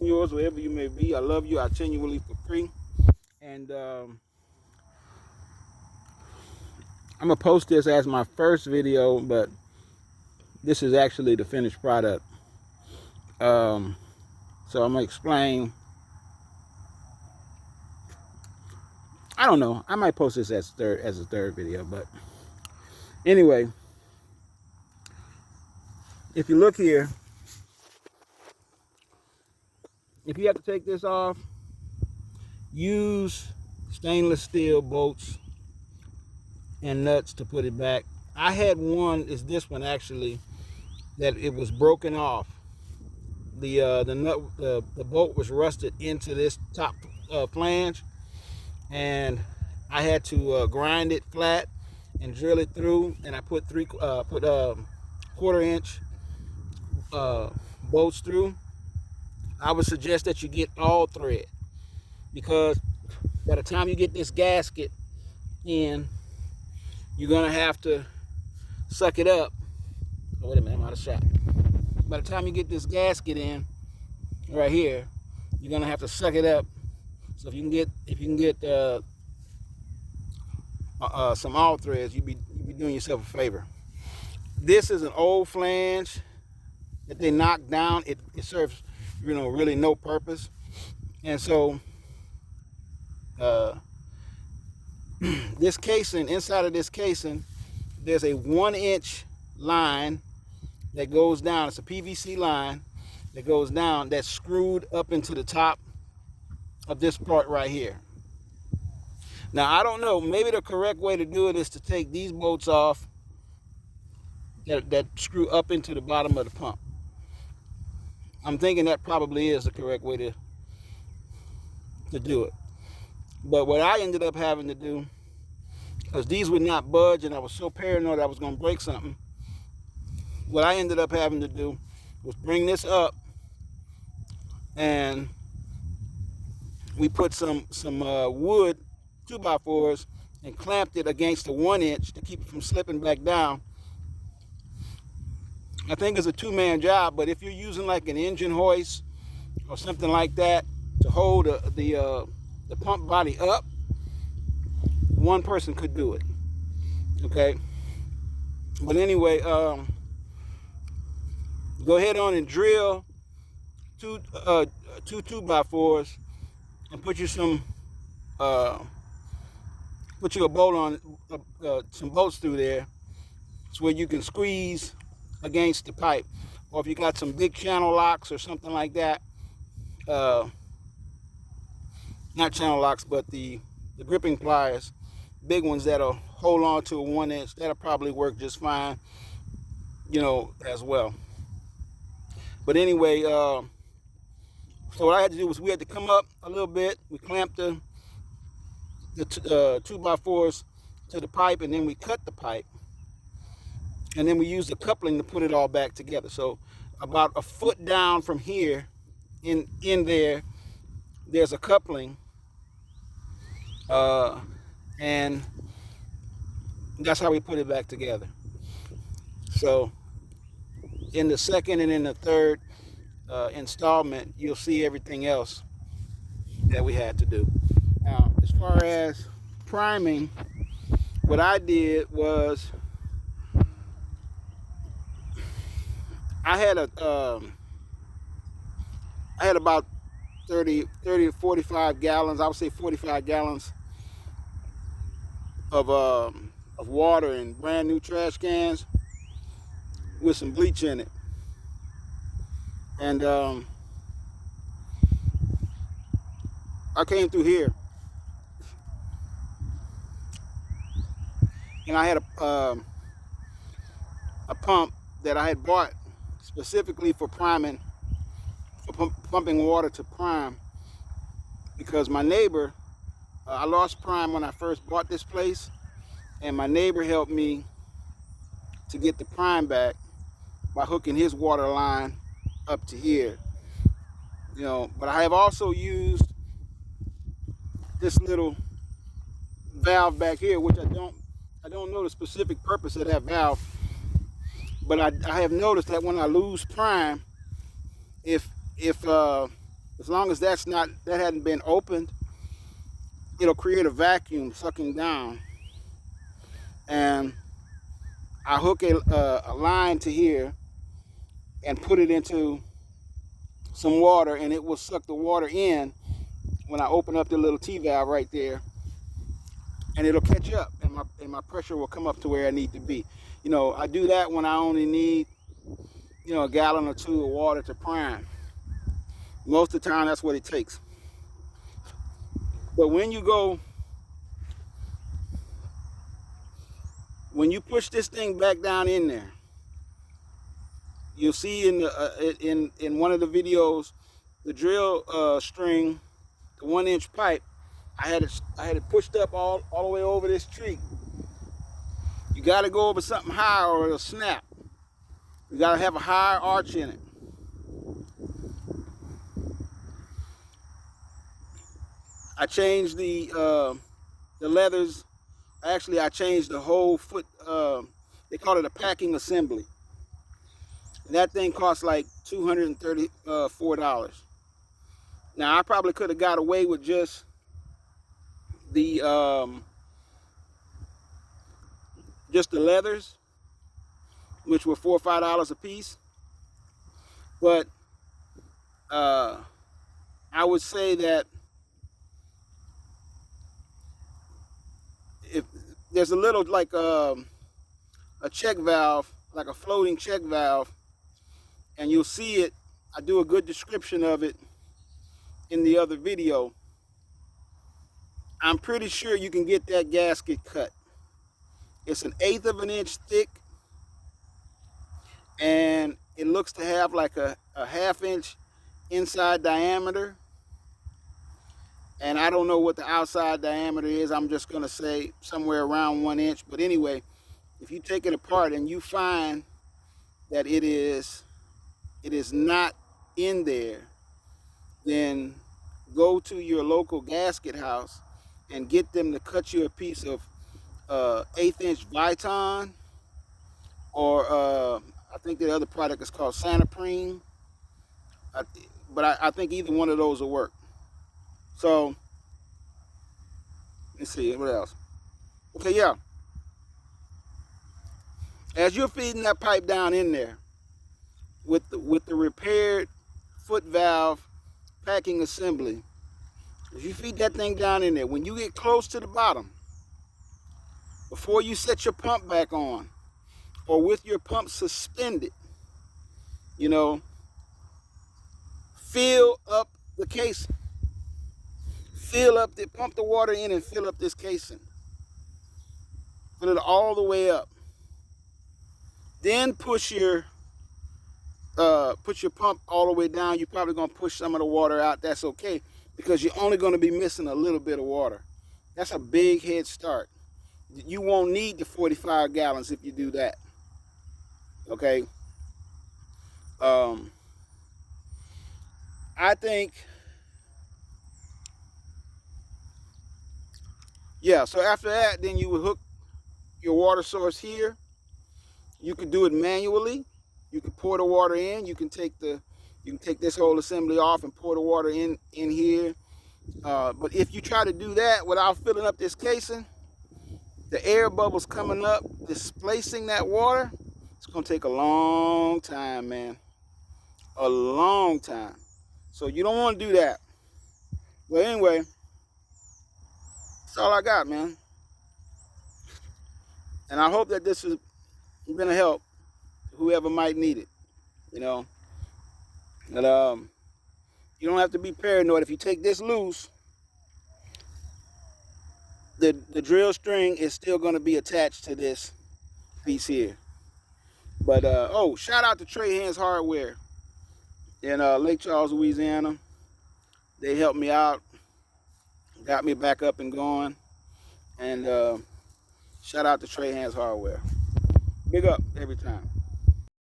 yours, wherever you may be. I love you. I genuinely pt3. And I'm going to post this as my first video, but this is actually the finished product. So I'm going to explain. I don't know. I might post this as a third video, but anyway, if you look here, if you have to take this off, use stainless steel bolts and nuts to put it back. I had one, is this one actually, that it was broken off. The bolt was rusted into this top flange, and I had to grind it flat and drill it through, and I put quarter-inch bolts through. I would suggest that you get all thread, because by the time you get this gasket in, you're gonna have to suck it up. Oh, wait a minute, I'm out of shot. By the time you get this gasket in right here, you're gonna have to suck it up. So if you can get some all threads, you'd be doing yourself a favor. This is an old flange that they knocked down. It serves, really no purpose. And so this casing, inside of this casing, there's a 1-inch line that goes down. It's a PVC line that goes down, that's screwed up into the top of this part right here. Now, I don't know, maybe the correct way to do it is to take these bolts off that screw up into the bottom of the pump. I'm thinking that probably is the correct way to do it. But what I ended up having to do, because these would not budge and I was so paranoid I was going to break something, what I ended up having to do was bring this up, and we put some wood 2x4s and clamped it against the 1-inch to keep it from slipping back down. I think it's a two-man job, but if you're using like an engine hoist or something like that to hold the pump body up, one person could do it. Okay. But anyway, go ahead on and drill two 2x4s and put you a bolt on, some bolts through there, so where you can squeeze against the pipe. Or if you got some big channel locks or something like that, not channel locks, but the gripping pliers, big ones that'll hold on to a 1-inch, that'll probably work just fine, as well. But anyway, so what I had to do was we had to come up a little bit. We clamped the 2x4s to the pipe, and then we cut the pipe, and then we used the coupling to put it all back together. So about a foot down from here, in there, there's a coupling, and that's how we put it back together. So in the second and in the third installment, you'll see everything else that we had to do. Now, as far as priming, what I did was I had about 30 to 45 gallons, I would say 45 gallons of water in brand new trash cans with some bleach in it. And I came through here, and I had a pump that I had bought specifically for priming, for pumping water to prime, because my neighbor, I lost prime when I first bought this place, and my neighbor helped me to get the prime back by hooking his water line up to here. But I have also used this little valve back here, which I don't know the specific purpose of that valve, but I have noticed that when I lose prime, if As long as that hadn't been opened, it'll create a vacuum sucking down. And I hook a line to here and put it into some water, and it will suck the water in when I open up the little T-valve right there, and it'll catch up, and my pressure will come up to where I need to be. You know, I do that when I only need, you know, a gallon or two of water to prime. Most of the time, that's what it takes. But when you push this thing back down in there, you'll see in one of the videos, the drill string, the 1-inch pipe, I had it pushed up all the way over this tree. You got to go over something high or it'll snap. You got to have a higher arch in it. I changed the leathers. Actually, I changed the whole foot. They call it a packing assembly. And that thing costs like $234. Now, I probably could have got away with just the leathers, which were $4 or $5 a piece. But I would say that if there's a little like a check valve, like a floating check valve, and you'll see it. I do a good description of it in the other video. I'm pretty sure you can get that gasket cut. It's 1/8 of an inch thick, and it looks to have like a 1/2 inch inside diameter. And I don't know what the outside diameter is. I'm just going to say somewhere around 1 inch. But anyway, if you take it apart and you find that it is not in there, then go to your local gasket house and get them to cut you a piece of 1/8 inch Viton, or I think the other product is called Santoprene. But I think either one of those will work. So let's see what else. Okay, yeah. As you're feeding that pipe down in there with the repaired foot valve packing assembly, as you feed that thing down in there, when you get close to the bottom, before you set your pump back on, or with your pump suspended, you know, fill up the casing. Pump the water in and fill up this casing. Fill it all the way up. Then push your pump all the way down. You're probably gonna push some of the water out. That's okay, because you're only gonna be missing a little bit of water. That's a big head start. You won't need the 45 gallons if you do that. Okay. I think, yeah, so after that, then you would hook your water source here. You could do it manually. You could pour the water in. You can take this whole assembly off and pour the water in here. But if you try to do that without filling up this casing, the air bubbles coming up, displacing that water, it's gonna take a long time, man. A long time. So you don't want to do that. Well, anyway, that's all I got, man. And I hope that this has been a help to whoever might need it, you know. And you don't have to be paranoid. If you take this loose, the drill string is still going to be attached to this piece here. But oh, shout out to Trey Hands Hardware in Lake Charles, Louisiana. They helped me out, got me back up and going. And shout out to Trey Hands Hardware. Big up every time.